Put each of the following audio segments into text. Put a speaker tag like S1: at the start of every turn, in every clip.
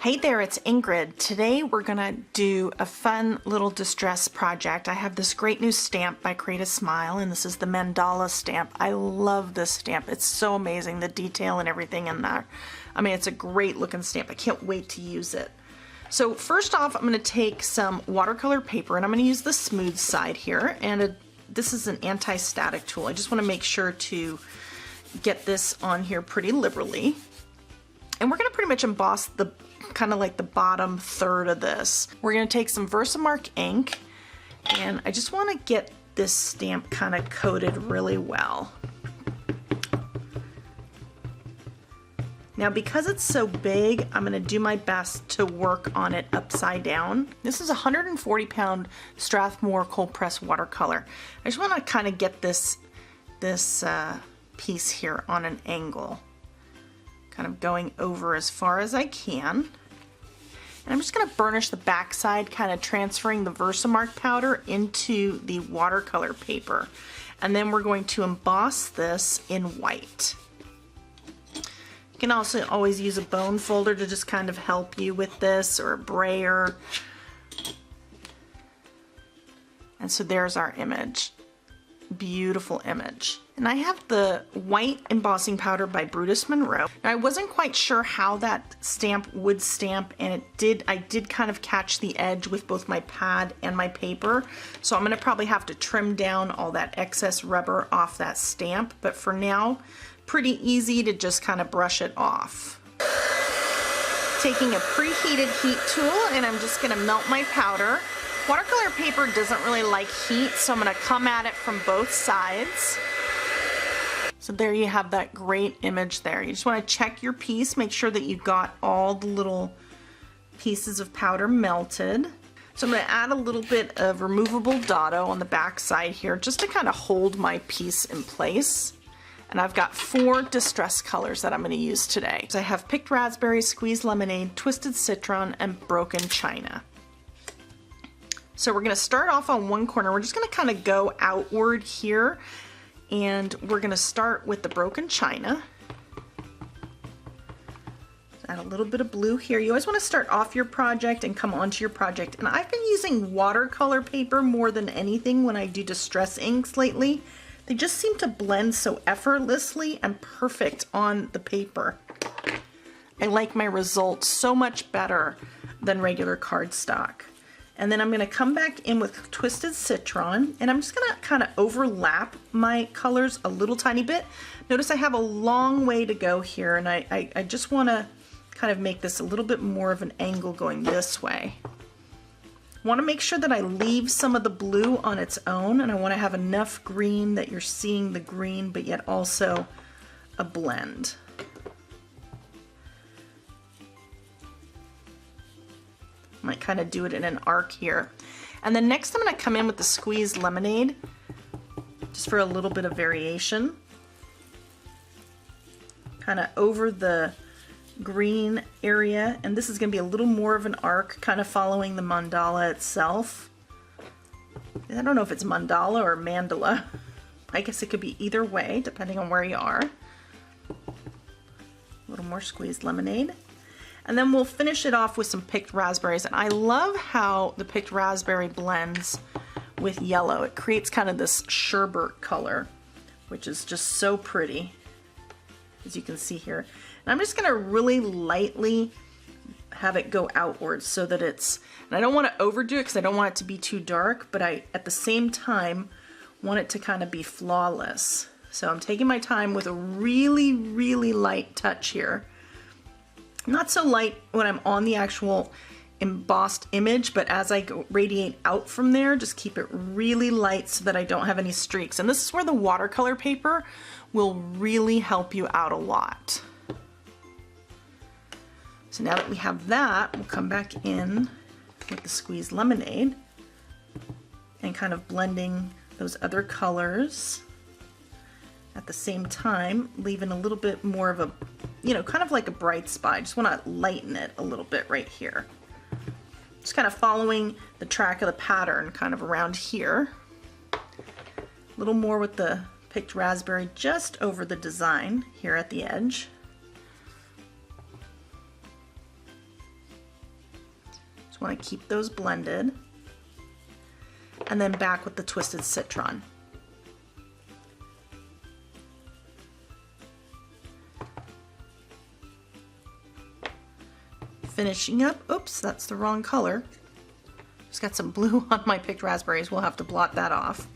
S1: Hey there, it's Ingrid. Today we're gonna do a fun little distress project. I have this great new stamp by Create a Smile, and this is the Mandala stamp. I love this stamp. It's so amazing, the detail and everything in there. I mean, it's a great looking stamp. I can't wait to use it. So first off, I'm gonna take some watercolor paper, and I'm gonna use the smooth side here, and this is an anti-static tool. I just wanna make sure to get this on here pretty liberally. And we're gonna pretty much emboss the kind of like the bottom third of this. We're gonna take some Versamark ink, and I just wanna get this stamp kind of coated really well. Now because it's so big, I'm gonna do my best to work on it upside down. This is a 140-pound Strathmore cold press watercolor. I just wanna kind of get this piece here on an angle, kind of going over as far as I can. And I'm just going to burnish the back side, kind of transferring the Versamark powder into the watercolor paper. And then we're going to emboss this in white. You can also always use a bone folder to just kind of help you with this, or a brayer. And so there's our image. Beautiful image. And I have the white embossing powder by Brutus Monroe. Now, I wasn't quite sure how that stamp would stamp, and I did kind of catch the edge with both my pad and my paper. So I'm gonna probably have to trim down all that excess rubber off that stamp, but for now, pretty easy to just kind of brush it off. Taking a preheated heat tool, and I'm just gonna melt my powder. Watercolor paper doesn't really like heat, so I'm gonna come at it from both sides. So there you have that great image there. You just wanna check your piece, make sure that you've got all the little pieces of powder melted. So I'm gonna add a little bit of removable dado on the back side here, just to kind of hold my piece in place. And I've got 4 distress colors that I'm gonna use today. So I have picked raspberry, squeezed lemonade, twisted citron, and broken china. So we're gonna start off on one corner. We're just gonna kind of go outward here, and we're gonna start with the broken china. Add a little bit of blue here. You always wanna start off your project and come onto your project. And I've been using watercolor paper more than anything when I do distress inks lately. They just seem to blend so effortlessly and perfect on the paper. I like my results so much better than regular cardstock. And then I'm going to come back in with twisted citron, and I'm just going to kind of overlap my colors a little tiny bit. Notice I have a long way to go here, and I just want to kind of make this a little bit more of an angle going this way. I want to make sure that I leave some of the blue on its own, and I want to have enough green that you're seeing the green, but yet also a blend. Might kind of do it in an arc here. And then next I'm going to come in with the squeezed lemonade, just for a little bit of variation. Kind of over the green area, and this is going to be a little more of an arc, kind of following the mandala itself. I don't know if it's mandala or mandala. I guess it could be either way, depending on where you are. A little more squeezed lemonade. And then we'll finish it off with some picked raspberries. And I love how the picked raspberry blends with yellow. It creates kind of this sherbet color, which is just so pretty, as you can see here. And I'm just gonna really lightly have it go outwards so that it's, and I don't wanna overdo it because I don't want it to be too dark, but I, at the same time, want it to kind of be flawless. So I'm taking my time with a really, really light touch here. Not so light when I'm on the actual embossed image, but as I go radiate out from there, just keep it really light so that I don't have any streaks. And this is where the watercolor paper will really help you out a lot. So now that we have that, we'll come back in with the squeezed lemonade and kind of blending those other colors at the same time, leaving a little bit more of a, you know, kind of like a bright spot. I just want to lighten it a little bit right here. Just kind of following the track of the pattern kind of around here. A little more with the picked raspberry just over the design here at the edge. want to keep those blended. And then back with the twisted citron. Finishing up, oops, that's the wrong color. Just got some blue on my picked raspberries. We'll have to blot that off.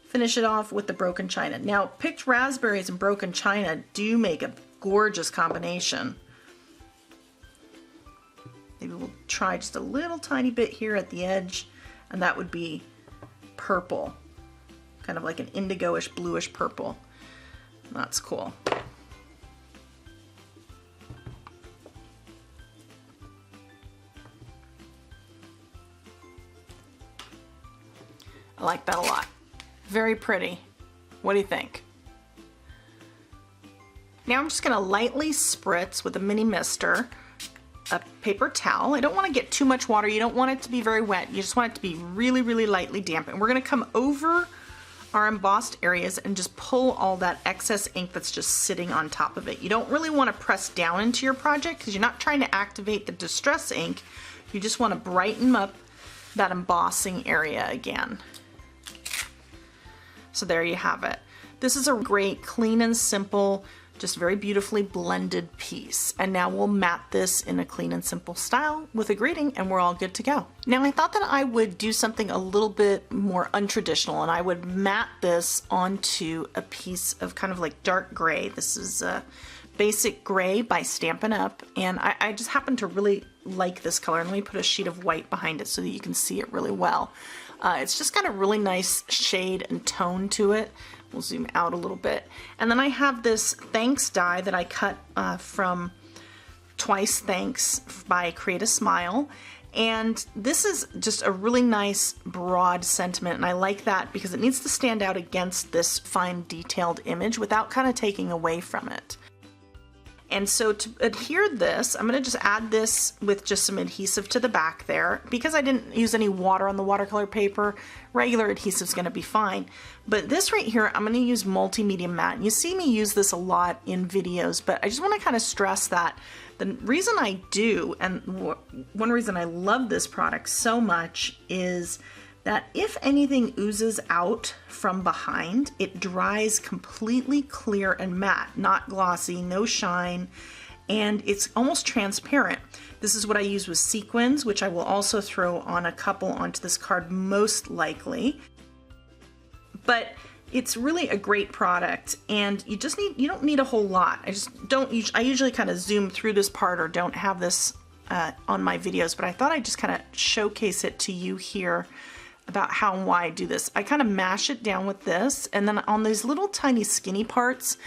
S1: Finish it off with the broken china. Now, picked raspberries and broken china do make a gorgeous combination. Maybe we'll try just a little tiny bit here at the edge, and that would be purple. Kind of like an indigo-ish, bluish purple. That's cool. I like that a lot. Very pretty. What do you think? Now I'm just gonna lightly spritz with a mini mister a paper towel. I don't want to get too much water. You don't want it to be very wet. You just want it to be really, really lightly damp. And we're gonna come over our embossed areas and just pull all that excess ink that's just sitting on top of it. You don't really want to press down into your project because you're not trying to activate the distress ink. You just want to brighten up that embossing area again. So there you have it. This is a great, clean and simple, just very beautifully blended piece. And now we'll mat this in a clean and simple style with a greeting and we're all good to go. Now I thought that I would do something a little bit more untraditional and I would mat this onto a piece of kind of like dark gray. This is a basic gray by Stampin' Up! And I just happen to really like this color. And let me put a sheet of white behind it so that you can see it really well. It's just got a really nice shade and tone to it. We'll zoom out a little bit. And then I have this Thanks die that I cut from Twice Thanks by Create a Smile. And this is just a really nice broad sentiment, and I like that because it needs to stand out against this fine detailed image without kind of taking away from it. And so to adhere this, I'm going to just add this with just some adhesive to the back there. Because I didn't use any water on the watercolor paper, regular adhesive is going to be fine. But this right here, I'm going to use multimedia matte. And you see me use this a lot in videos, but I just want to kind of stress that the reason I do, and one reason I love this product so much, is that if anything oozes out from behind, it dries completely clear and matte, not glossy, no shine, and it's almost transparent. This is what I use with sequins, which I will also throw on a couple onto this card most likely. But it's really a great product, and you don't need a whole lot. I usually kind of zoom through this part or don't have this on my videos, but I thought I'd just kind of showcase it to you here about how and why I do this. I kind of mash it down with this, and then on these little tiny skinny parts,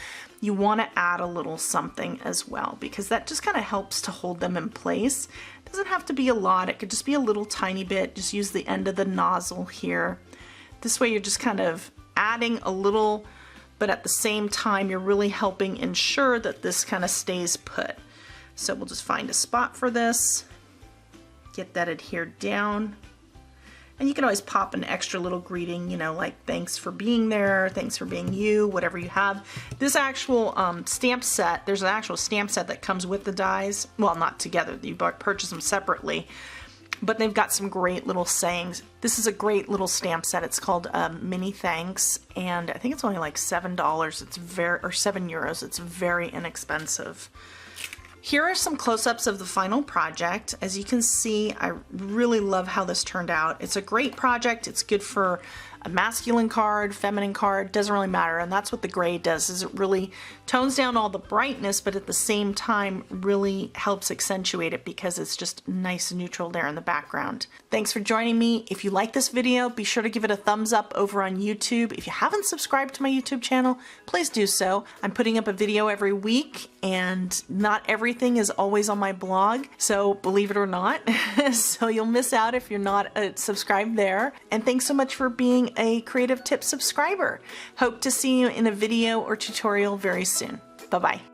S1: you want to add a little something as well, because that just kind of helps to hold them in place. It doesn't have to be a lot, it could just be a little tiny bit. Just use the end of the nozzle here. This way you're just kind of adding a little, but at the same time you're really helping ensure that this kind of stays put. So we'll just find a spot for this, get that adhered down. And you can always pop an extra little greeting, you know, like thanks for being there, thanks for being you, whatever you have. This actual stamp set, there's an actual stamp set that comes with the dies. Well, not together, you purchase them separately. But they've got some great little sayings. This is a great little stamp set. It's called Mini Thanks, and I think it's only like $7. It's or €7. It's very inexpensive. Here are some close-ups of the final project. As you can see, I really love how this turned out. It's a great project. It's good for a masculine card, feminine card, doesn't really matter. And that's what the gray does, is it really tones down all the brightness, but at the same time really helps accentuate it because it's just nice and neutral there in the background. Thanks for joining me. If you like this video, be sure to give it a thumbs up over on YouTube. If you haven't subscribed to my YouTube channel, please do so. I'm putting up a video every week, and not everything is always on my blog, so believe it or not. So you'll miss out if you're not subscribed there. And thanks so much for being a Creative Tips subscriber. Hope to see you in a video or tutorial very soon. Bye-bye.